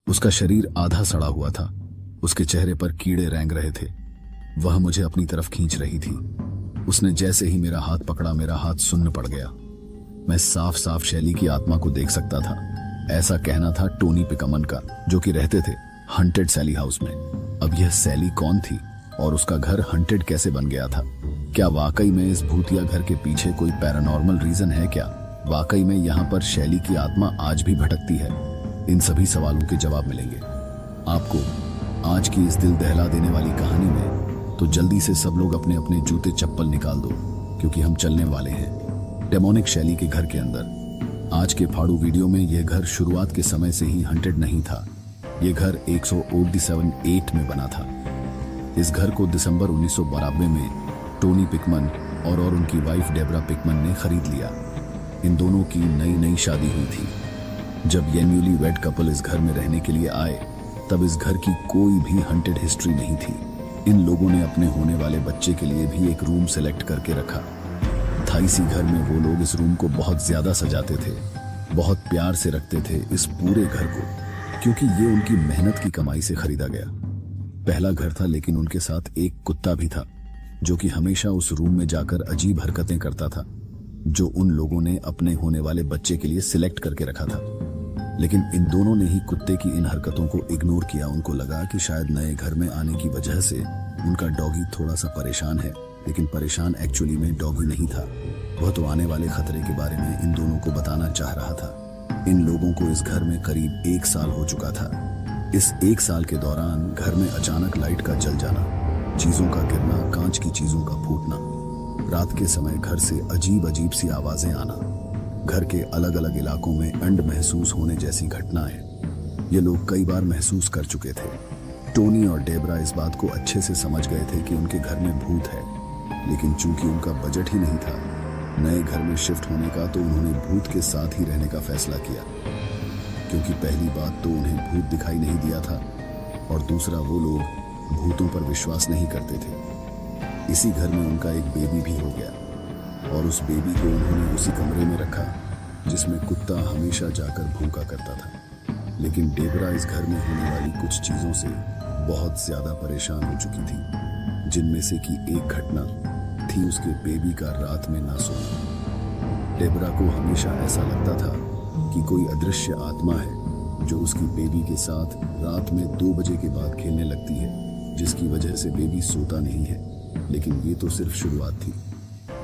उसका शरीर आधा सड़ा हुआ था, उसके चेहरे पर कीड़े रेंग रहे थे। वह मुझे अपनी तरफ खींच रही थी। उसने जैसे ही मेरा हाथ पकड़ा, मेरा हाथ सुन्न पड़ गया। मैं साफ साफ शैली की आत्मा को देख सकता था। ऐसा कहना था टोनी पिकमन का, जो कि रहते थे हंटेड सैली हाउस में। अब यह सैली कौन थी और उसका घर हंटेड कैसे बन गया था? क्या वाकई में इस भूतिया घर के पीछे कोई पैरानॉर्मल रीजन है? क्या वाकई में यहाँ पर शैली की आत्मा आज भी भटकती है? इन सभी सवालों के जवाब मिलेंगे आपको आज की इस दिल दहला देने वाली कहानी में। तो जल्दी से सब लोग अपने अपने जूते चप्पल निकाल दो, क्योंकि हम चलने वाले हैं डेमोनिक शैली के घर के अंदर। आज के फाड़ू वीडियो में यह घर शुरुआत के समय से ही हंटेड नहीं था। यह घर 187 में बना था। इस घर को दिसंबर 1992 में टोनी पिकमन और उनकी वाइफ डेबरा पिकमन ने खरीद लिया। इन दोनों की नई शादी हुई थी। जब ये न्यूली वेड कपल इस घर में रहने के लिए आए, तब इस घर की कोई भी हंटेड हिस्ट्री नहीं थी। इन लोगों ने अपने होने वाले बच्चे के लिए भी एक रूम सेलेक्ट करके रखा था। इसी घर में वो लोग इस रूम को बहुत ज्यादा सजाते थे, बहुत प्यार से रखते थे इस पूरे घर को, क्योंकि ये उनकी मेहनत की कमाई से खरीदा गया पहला घर था। लेकिन उनके साथ एक कुत्ता भी था, जो कि हमेशा उस रूम में जाकर अजीब हरकतें करता था, जो उन लोगों ने अपने होने वाले बच्चे के लिए सिलेक्ट करके रखा था। लेकिन इन दोनों ने ही कुत्ते की इन हरकतों को इग्नोर किया। उनको लगा कि शायद नए घर में आने की वजह से उनका डॉगी थोड़ा सा परेशान है, लेकिन परेशान एक्चुअली में डॉगी नहीं था। वह तो आने वाले खतरे के बारे में इन दोनों को बताना चाह रहा था। इन लोगों को इस घर में करीब 1 साल हो चुका था। इस 1 साल के दौरान घर में अचानक लाइट का जल जाना, चीजों का गिरना, कांच की चीजों का फूटना, रात के समय घर से अजीब सी आवाजें आना, घर के अलग अलग इलाकों में अंड महसूस होने जैसी घटनाएं ये लोग कई बार महसूस कर चुके थे। टोनी और डेबरा इस बात को अच्छे से समझ गए थे कि उनके घर में भूत है, लेकिन चूंकि उनका बजट ही नहीं था नए घर में शिफ्ट होने का, तो उन्होंने भूत के साथ ही रहने का फैसला किया। क्योंकि पहली बात तो उन्हें भूत दिखाई नहीं दिया था, और दूसरा वो लोग भूतों पर विश्वास नहीं करते थे। इसी घर में उनका एक बेबी भी हो गया, और उस बेबी को उन्होंने उसी कमरे में रखा जिसमें कुत्ता हमेशा जाकर भूखा करता था। लेकिन डेबरा इस घर में होने वाली कुछ चीजों से बहुत ज्यादा परेशान हो चुकी थी, जिनमें से कि एक घटना थी उसके बेबी का रात में ना सोना। डेबरा को हमेशा ऐसा लगता था कि कोई अदृश्य आत्मा है जो उसकी बेबी के साथ रात में 2 बजे के बाद खेलने लगती है, जिसकी वजह से बेबी सोता नहीं है। लेकिन ये तो सिर्फ शुरुआत थी।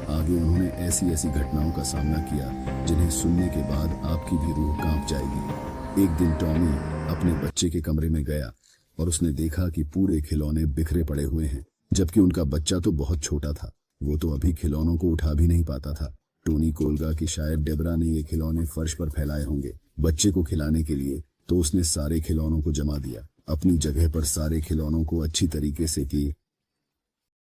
आगे उन्होंने ऐसी घटनाओं का सामना किया जिन्हें सुनने के बाद आपकी भी रूह कांप जाएगी। एक दिन टॉमी अपने बच्चे के कमरे में गया और उसने देखा कि पूरे खिलौने बिखरे पड़े हुए हैं, जबकि उनका बच्चा तो बहुत छोटा था। वो तो अभी खिलौनों को उठा भी नहीं पाता था। टोनी को लगा कि शायद डेबरा ने ये खिलौने फर्श पर फैलाए होंगे बच्चे को खिलाने के लिए, तो उसने सारे खिलौनों को जमा दिया अपनी जगह पर। सारे खिलौनों को अच्छी तरीके से की